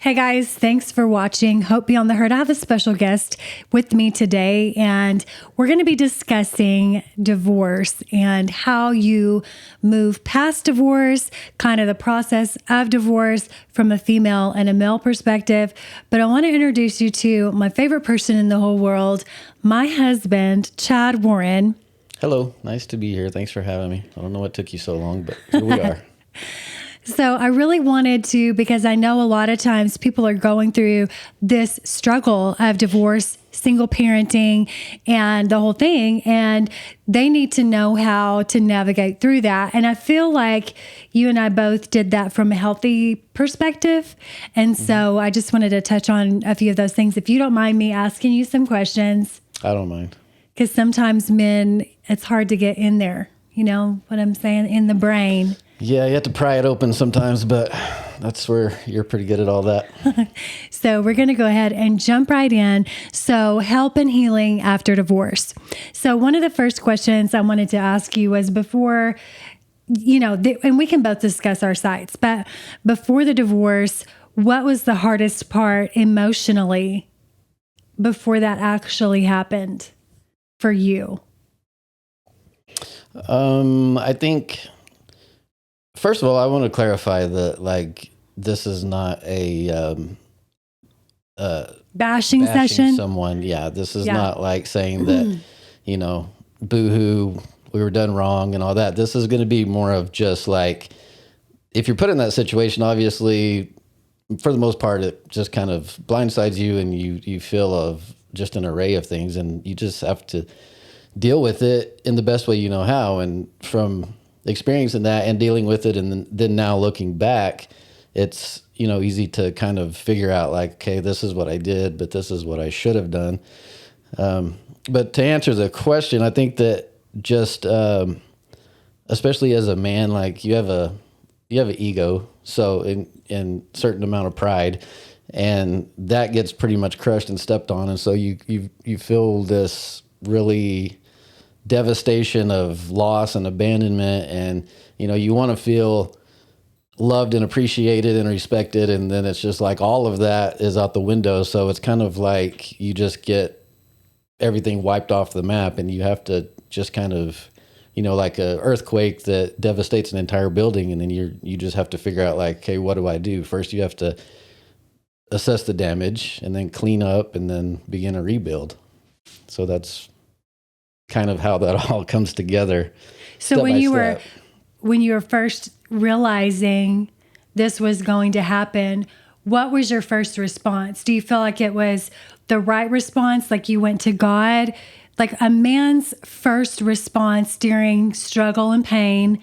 Hey guys, thanks for watching. Hope Beyond the Hurt. I have a special guest with me today, and we're going to be discussing divorce and how you move past divorce, kind of the process of divorce from a female and a male perspective. But I want to introduce you to my favorite person in the whole world, my husband, Chad Warren. Hello, nice to be here. Thanks for having me. I don't know what took you so long, but here we are. So I really wanted to, because I know a lot of times people are going through this struggle of divorce, single parenting, and the whole thing, and they need to know how to navigate through that. And I feel like you and I both did that from a healthy perspective. And so I just wanted to touch on a few of those things. If you don't mind me asking you some questions. I don't mind. Because sometimes men, it's hard to get in there. You know what I'm saying? In the brain. Yeah, you have to pry it open sometimes, but that's where you're pretty good at all that. So we're going to go ahead and jump right in. So help and healing after divorce. So one of the first questions I wanted to ask you was before, and we can both discuss our sides, but before the divorce, what was the hardest part emotionally before that actually happened for you? I think... First of all, I want to clarify that, this is not a bashing session. Someone, this is not like saying that, boo-hoo, we were done wrong and all that. This is going to be more of just like, if you're put in that situation, obviously, for the most part, it just kind of blindsides you, and you feel of just an array of things, and you just have to deal with it in the best way you know how. And from experiencing that and dealing with it, and then now looking back, it's easy to kind of figure out okay, this is what I did, but this is what I should have done. But to answer the question, I think that just especially as a man, you have an ego, so in certain amount of pride, and that gets pretty much crushed and stepped on, and so you feel this really devastation of loss and abandonment, and you want to feel loved and appreciated and respected, and then it's just all of that is out the window. So it's kind of like you just get everything wiped off the map, and you have to just kind of like a earthquake that devastates an entire building, and then you just have to figure out okay, what do I do? First you have to assess the damage, and then clean up, and then begin a rebuild. So that's kind of how that all comes together. So when you were first realizing this was going to happen, what was your first response? Do you feel like it was the right response? Like you went to God? Like a man's first response during struggle and pain,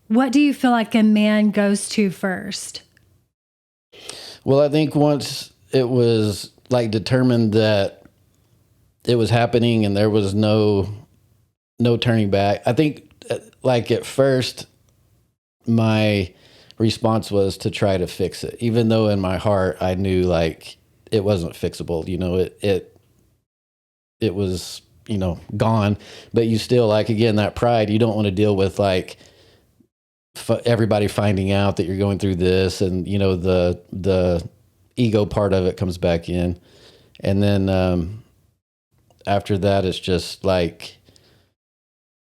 what do you feel like a man goes to first? Well, I think once it was determined that it was happening and there was no turning back. I think at first my response was to try to fix it, even though in my heart I knew it wasn't fixable. It was, gone, but you still again, that pride, you don't want to deal with everybody finding out that you're going through this, and the ego part of it comes back in. And then after that, it's just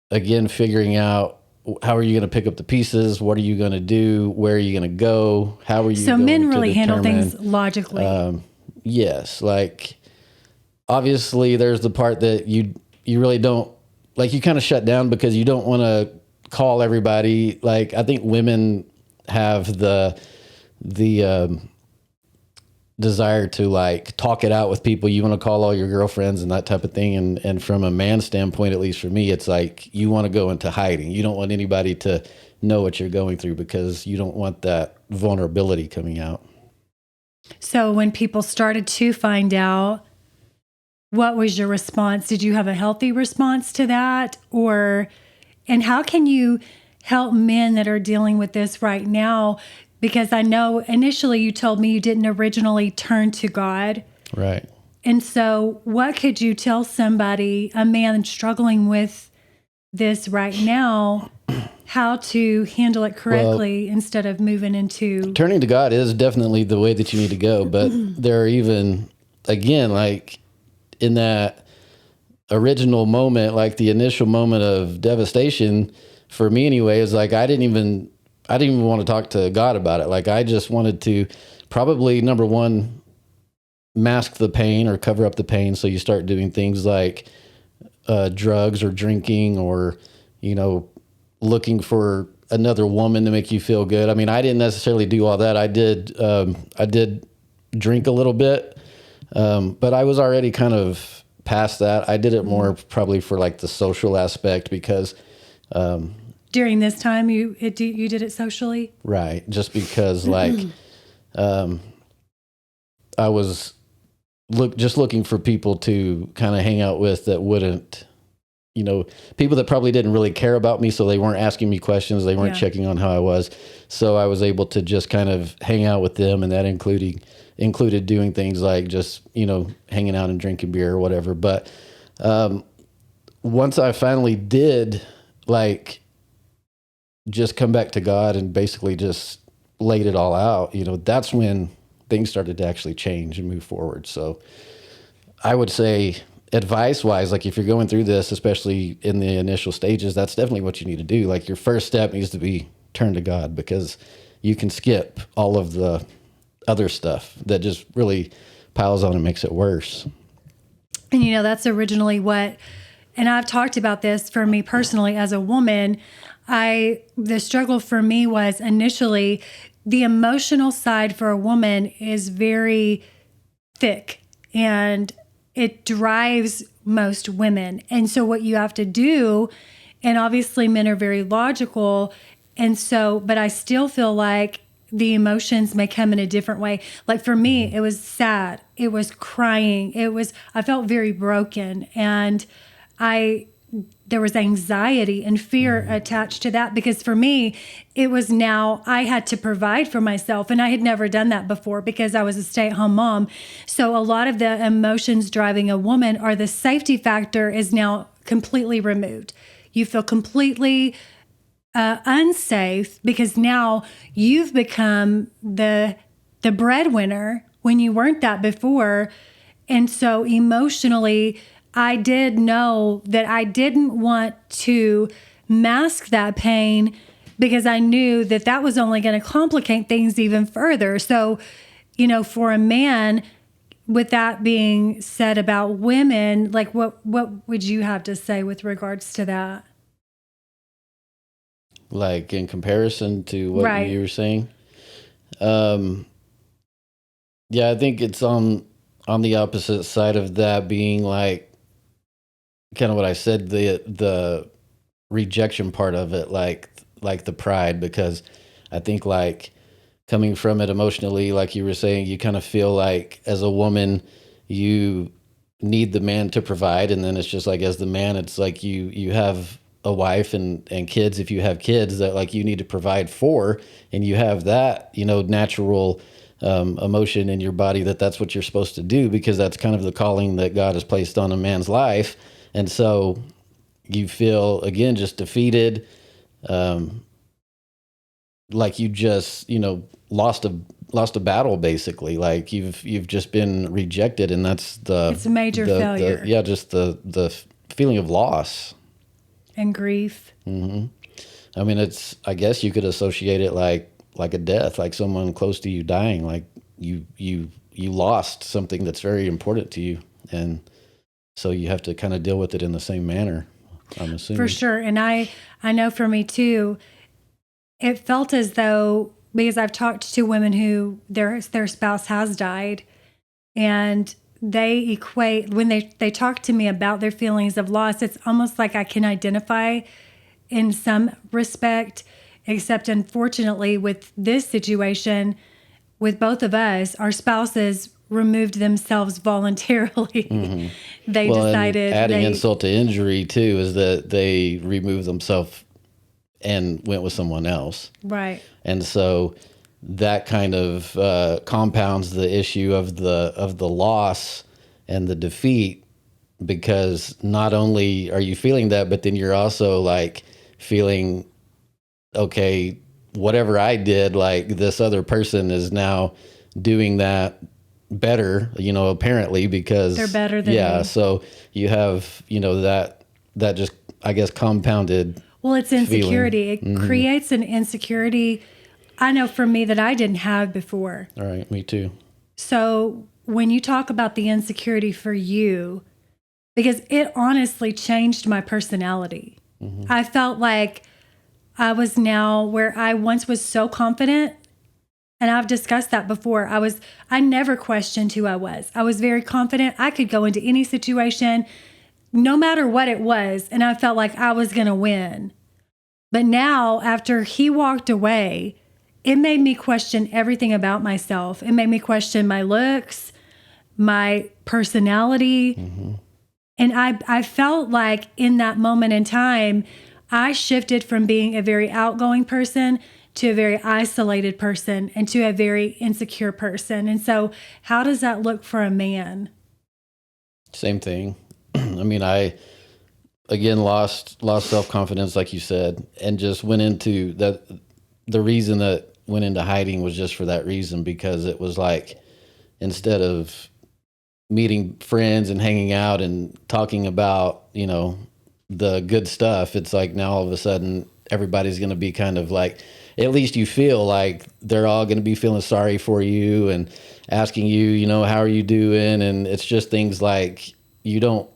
again, figuring out how are you going to pick up the pieces? What are you going to do? Where are you going to go? How are you so going men to really handle determine, things logically. Yes. Obviously there's the part that you really don't, you kind of shut down because you don't want to call everybody. I think women have the desire to talk it out with people. You want to call all your girlfriends and that type of thing. And from a man's standpoint, at least for me, it's you want to go into hiding. You don't want anybody to know what you're going through because you don't want that vulnerability coming out. So when people started to find out, what was your response? Did you have a healthy response to that? And how can you help men that are dealing with this right now? Because I know initially you told me you didn't originally turn to God. Right. And so what could you tell somebody, a man struggling with this right now, how to handle it correctly instead of moving into turning to God is definitely the way that you need to go. But there are even, again, like in that original moment, like the initial moment of devastation for me anyway, is like, I didn't even want to talk to God about it. Like I just wanted to probably, number one, mask the pain or cover up the pain. So you start doing things like drugs or drinking or, looking for another woman to make you feel good. I mean, I didn't necessarily do all that. I did drink a little bit, but I was already kind of past that. I did it more probably for like the social aspect because during this time you did it socially, right? Just because like I was looking for people to kind of hang out with that wouldn't. People that probably didn't really care about me, so they weren't asking me questions. They weren't checking on how I was. So I was able to just kind of hang out with them, and that included doing things like just, hanging out and drinking beer or whatever. But once I finally did, like, just come back to God and basically just laid it all out, that's when things started to actually change and move forward. So I would say, advice-wise, like if you're going through this, especially in the initial stages, that's definitely what you need to do. Like your first step needs to be turn to God, because you can skip all of the other stuff that just really piles on and makes it worse. And that's originally and I've talked about this for me personally as a woman. The struggle for me was initially the emotional side for a woman is very thick and it drives most women. And so what you have to do, and obviously men are very logical. And so, but I still feel like the emotions may come in a different way. Like for me, it was sad. It was crying. I felt very broken. And there was anxiety and fear attached to that, because for me, it was now I had to provide for myself, and I had never done that before because I was a stay-at-home mom. So a lot of the emotions driving a woman or the safety factor is now completely removed. You feel completely unsafe because now you've become the breadwinner when you weren't that before. And so emotionally, I did know that I didn't want to mask that pain because I knew that was only going to complicate things even further. So, for a man, with that being said about women, like what would you have to say with regards to that? Like in comparison to what you were saying? Yeah, I think it's on the opposite side of that, being like, kind of what I said, the rejection part of it, like the pride, because I think like coming from it emotionally, like you were saying, you kind of feel like as a woman, you need the man to provide. And then it's just like, as the man, it's like you have a wife and kids, if you have kids, that like you need to provide for, and you have that, natural emotion in your body that's what you're supposed to do, because that's kind of the calling that God has placed on a man's life. And so you feel, again, just defeated, like you just, lost a battle, basically. Like you've just been rejected, and that's it's a major failure. Just the feeling of loss and grief. Mm-hmm. I mean, I guess you could associate it like a death, like someone close to you dying, like you lost something that's very important to you, and so you have to kind of deal with it in the same manner, I'm assuming. For sure. And I know for me too, it felt as though, because I've talked to women who their spouse has died, and they equate, when they talk to me about their feelings of loss, it's almost like I can identify in some respect, except unfortunately with this situation, with both of us, our spouses removed themselves voluntarily. Mm-hmm. They decided. And adding insult to injury too is that they removed themselves and went with someone else. Right. And so that kind of compounds the issue of the loss and the defeat, because not only are you feeling that, but then you're also like feeling okay, whatever I did, like this other person is now doing that better, apparently because they're better than yeah. me. So you have, that just, I guess, compounded. Well, it's insecurity. Feeling. It creates an insecurity, I know for me, that I didn't have before. All right. Me too. So when you talk about the insecurity for you, because it honestly changed my personality. I felt like I was now where I once was so confident. And I've discussed that before. I never questioned who I was. I was very confident. I could go into any situation, no matter what it was. And I felt like I was going to win. But now, after he walked away, it made me question everything about myself. It made me question my looks, my personality. And I felt like in that moment in time, I shifted from being a very outgoing person to a very isolated person and to a very insecure person. And so how does that look for a man? Same thing. I mean, I, again, lost self-confidence, like you said, and just went into that. The reason that went into hiding was just for that reason, because it was like, instead of meeting friends and hanging out and talking about, the good stuff, it's like now all of a sudden everybody's going to be kind of like, at least you feel like they're all going to be feeling sorry for you and asking you, how are you doing? And it's just things like you don't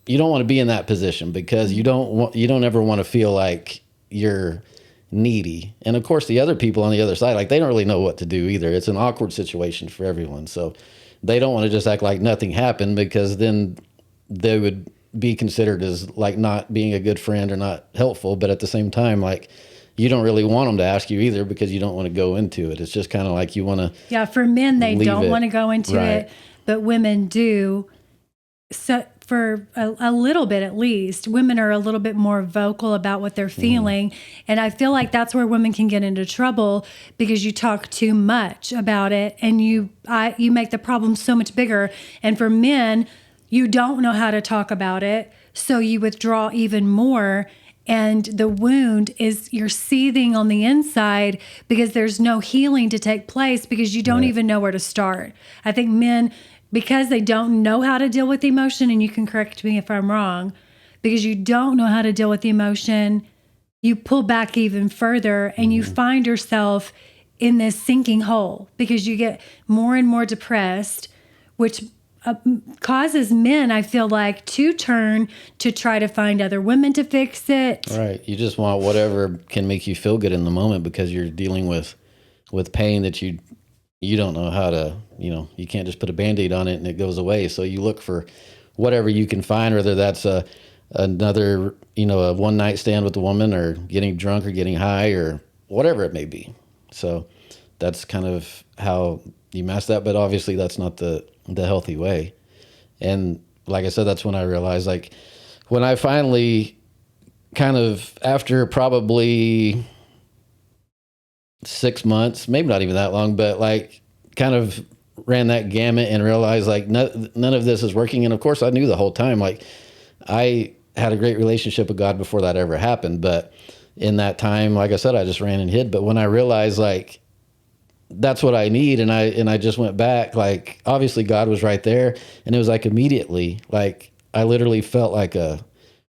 want to be in that position, because you don't ever want to feel like you're needy. And of course, the other people on the other side, like, they don't really know what to do either. It's an awkward situation for everyone. So they don't want to just act like nothing happened, because then they would be considered as like not being a good friend or not helpful. But at the same time, like, you don't really want them to ask you either, because you don't want to go into it. It's just kind of like you want to. Yeah, for men, they don't want to go into it, but women do. So for a little bit, at least, women are a little bit more vocal about what they're feeling. And I feel like that's where women can get into trouble, because you talk too much about it and you make the problem so much bigger. And for men, you don't know how to talk about it, so you withdraw even more. And the wound is, you're seething on the inside because there's no healing to take place, because you don't even know where to start. I think men, because they don't know how to deal with emotion, and you can correct me if I'm wrong, because you don't know how to deal with the emotion, you pull back even further and you find yourself in this sinking hole, because you get more and more depressed, which causes men, I feel like, to turn to try to find other women to fix it. Right. You just want whatever can make you feel good in the moment, because you're dealing with pain that you don't know how to, you can't just put a Band-Aid on it and it goes away. So you look for whatever you can find, whether that's another, a one night stand with a woman, or getting drunk or getting high, or whatever it may be. So that's kind of how you mask that. But obviously that's not the healthy way. And like I said, that's when I realized, like, when I finally kind of, after probably 6 months, maybe not even that long, but like kind of ran that gamut and realized like none of this is working. And of course I knew the whole time, like, I had a great relationship with God before that ever happened. But in that time, like I said, I just ran and hid. But when I realized, like, that's what I need, and I just went back, like, obviously God was right there, and it was like immediately, like, I literally felt like a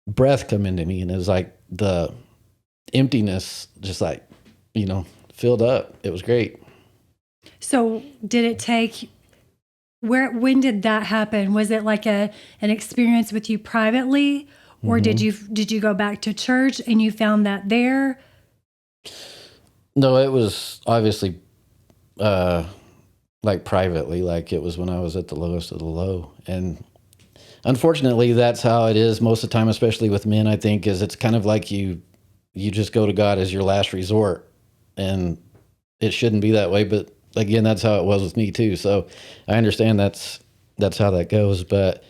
breath come into me, and it was like the emptiness just like, filled up. It was great. So did it take, when did that happen? Was it like an experience with you privately, or did you go back to church and you found that there? No, it was obviously like privately, like it was when I was at the lowest of the low. And unfortunately, that's how it is most of the time, especially with men, I think, is it's kind of like you just go to God as your last resort, and it shouldn't be that way. But again, that's how it was with me too. So I understand that's how that goes. But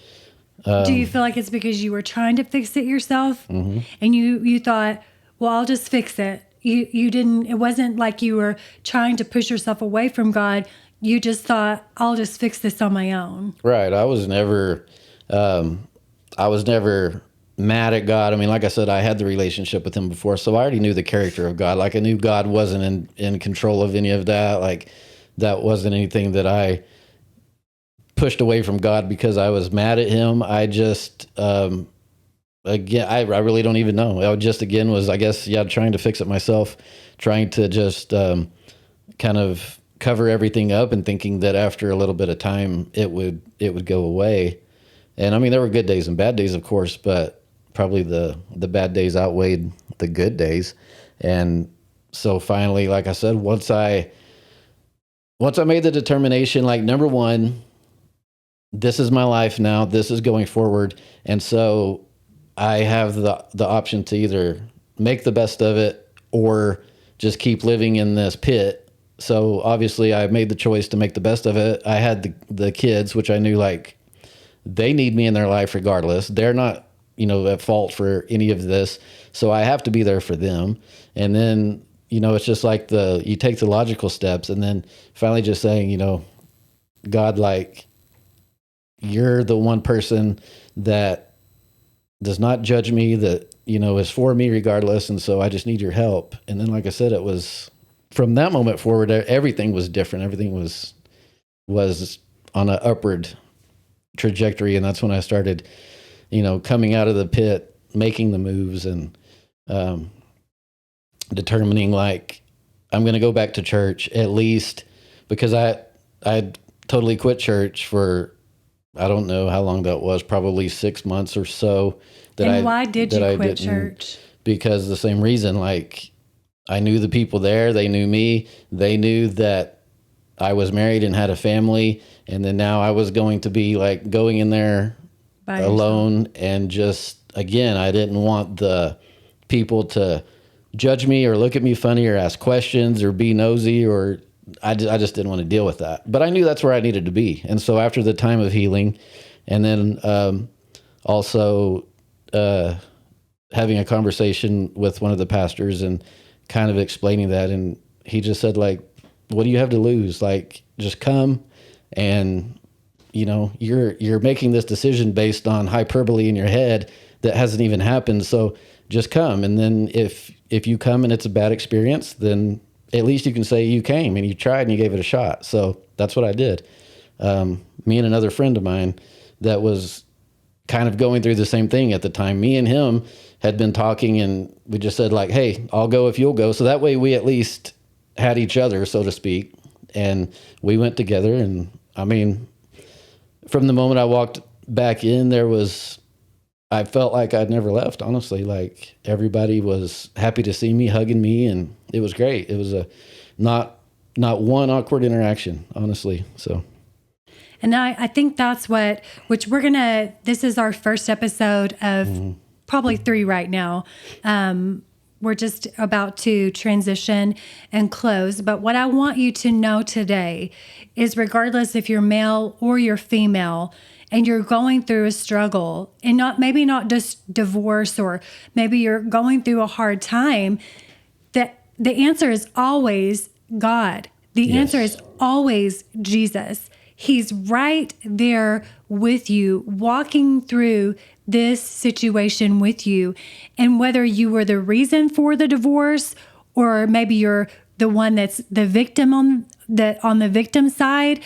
do you feel like it's because you were trying to fix it yourself, and you thought, well, I'll just fix it? You didn't, it wasn't like you were trying to push yourself away from God. You just thought, I'll just fix this on my own. Right. I was never mad at God. I mean, like I said, I had the relationship with him before, so I already knew the character of God. Like I knew God wasn't in control of any of that. Like that wasn't anything that I pushed away from God because I was mad at him. I just, again, I really don't even know. I just, again, was, I guess, trying to fix it myself, trying to just kind of cover everything up and thinking that after a little bit of time, it would go away. And I mean, there were good days and bad days, of course, but probably the bad days outweighed the good days. And so finally, like I said, once I made the determination, like, number one, this is my life now, this is going forward. And so I have the option to either make the best of it or just keep living in this pit. So obviously I made the choice to make the best of it. I had the kids, which I knew, like, they need me in their life regardless. They're not, at fault for any of this. So I have to be there for them. And then, it's just like you take the logical steps and then finally just saying, God, like, you're the one person that does not judge me, that, is for me regardless. And so I just need your help. And then, like I said, it was from that moment forward, everything was different. Everything was on an upward trajectory. And that's when I started, coming out of the pit, making the moves and determining, like, I'm going to go back to church at least, because I totally quit church for, I don't know how long that was, probably 6 months or so. Why did you quit church? Because the same reason, like, I knew the people there, they knew me, they knew that I was married and had a family, and then now I was going to be, like, going in there alone. And just, again, I didn't want the people to judge me or look at me funny or ask questions or be nosy, or I just didn't want to deal with that. But I knew that's where I needed to be. And so after the time of healing, and then also having a conversation with one of the pastors and kind of explaining that, and he just said, like, what do you have to lose? Like, just come, and you're making this decision based on hyperbole in your head that hasn't even happened. So just come. And then if you come and it's a bad experience, then at least you can say you came and you tried and you gave it a shot. So that's what I did. Me and another friend of mine that was kind of going through the same thing at the time, me and him had been talking, and we just said, like, hey, I'll go if you'll go. So that way we at least had each other, so to speak. And we went together. And I mean, from the moment I walked back in, I felt like I'd never left, honestly. Like, everybody was happy to see me, hugging me, and it was great. It was not one awkward interaction, honestly. So. And I think that's which this is our first episode of probably 3 right now. We're just about to transition and close. But what I want you to know today is, regardless if you're male or you're female, and you're going through a struggle, and maybe not just divorce, or maybe you're going through a hard time, that the answer is always God. The answer is always Jesus. He's right there with you, walking through this situation with you. And whether you were the reason for the divorce, or maybe you're the one that's the victim on the victim side,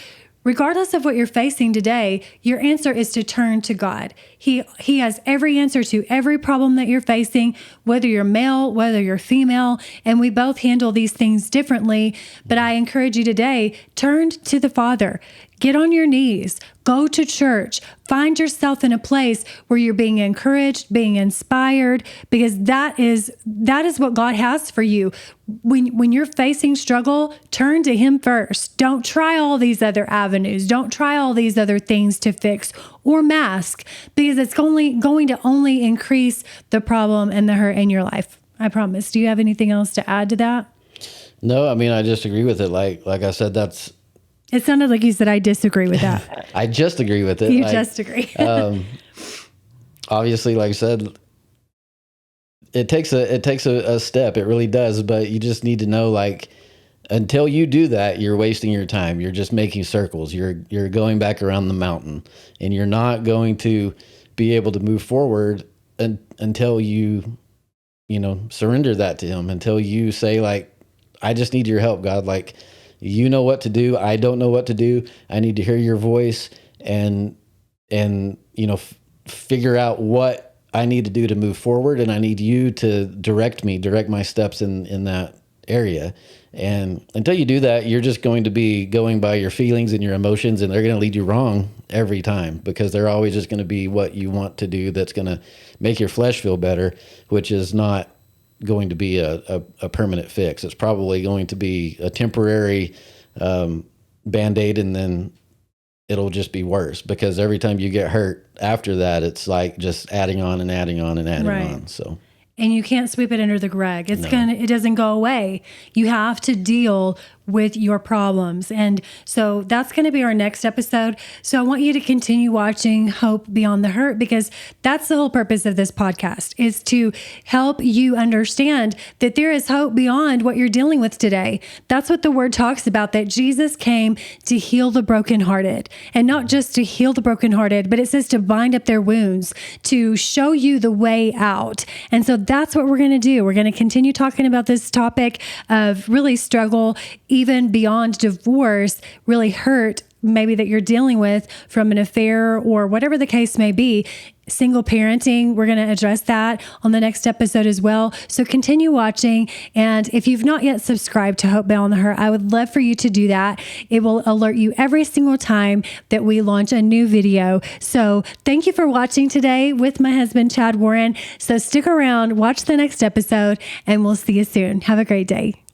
regardless of what you're facing today, your answer is to turn to God. He has every answer to every problem that you're facing, whether you're male, whether you're female, and we both handle these things differently. But I encourage you today, turn to the Father. Get on your knees, go to church, find yourself in a place where you're being encouraged, being inspired, because that is what God has for you. When you're facing struggle, turn to Him first. Don't try all these other avenues. Don't try all these other things to fix or mask, because it's going to only increase the problem and the hurt in your life. I promise. Do you have anything else to add to that? No, I mean, I just agree with it. Like I said, it sounded like you said, I disagree with that. I just agree with it. You just agree. Obviously, like I said, it takes a step. It really does. But you just need to know, like, until you do that, you're wasting your time. You're just making circles. You're going back around the mountain, and you're not going to be able to move forward until you surrender that to him, until you say, like, I just need your help, God. Like, you know what to do. I don't know what to do. I need to hear your voice and figure out what I need to do to move forward. And I need you to direct my steps in that area. And until you do that, you're just going to be going by your feelings and your emotions, and they're going to lead you wrong every time, because they're always just going to be what you want to do that's going to make your flesh feel better, which is not going to be a permanent fix. It's probably going to be a temporary Band-Aid, and then it'll just be worse, because every time you get hurt after that, it's like just adding on and adding on and adding on. So. And you can't sweep it under the rug. It doesn't go away. You have to deal with your problems. And so that's going to be our next episode. So I want you to continue watching Hope Beyond the Hurt, because that's the whole purpose of this podcast, is to help you understand that there is hope beyond what you're dealing with today. That's what the word talks about, that Jesus came to heal the brokenhearted, and not just to heal the brokenhearted, but it says to bind up their wounds, to show you the way out. And so that's what we're going to do. We're going to continue talking about this topic of really struggle, even beyond divorce, really hurt maybe that you're dealing with from an affair or whatever the case may be. Single parenting, we're going to address that on the next episode as well. So continue watching. And if you've not yet subscribed to Hope Beyond the Hurt, I would love for you to do that. It will alert you every single time that we launch a new video. So thank you for watching today with my husband, Chad Warren. So stick around, watch the next episode, and we'll see you soon. Have a great day.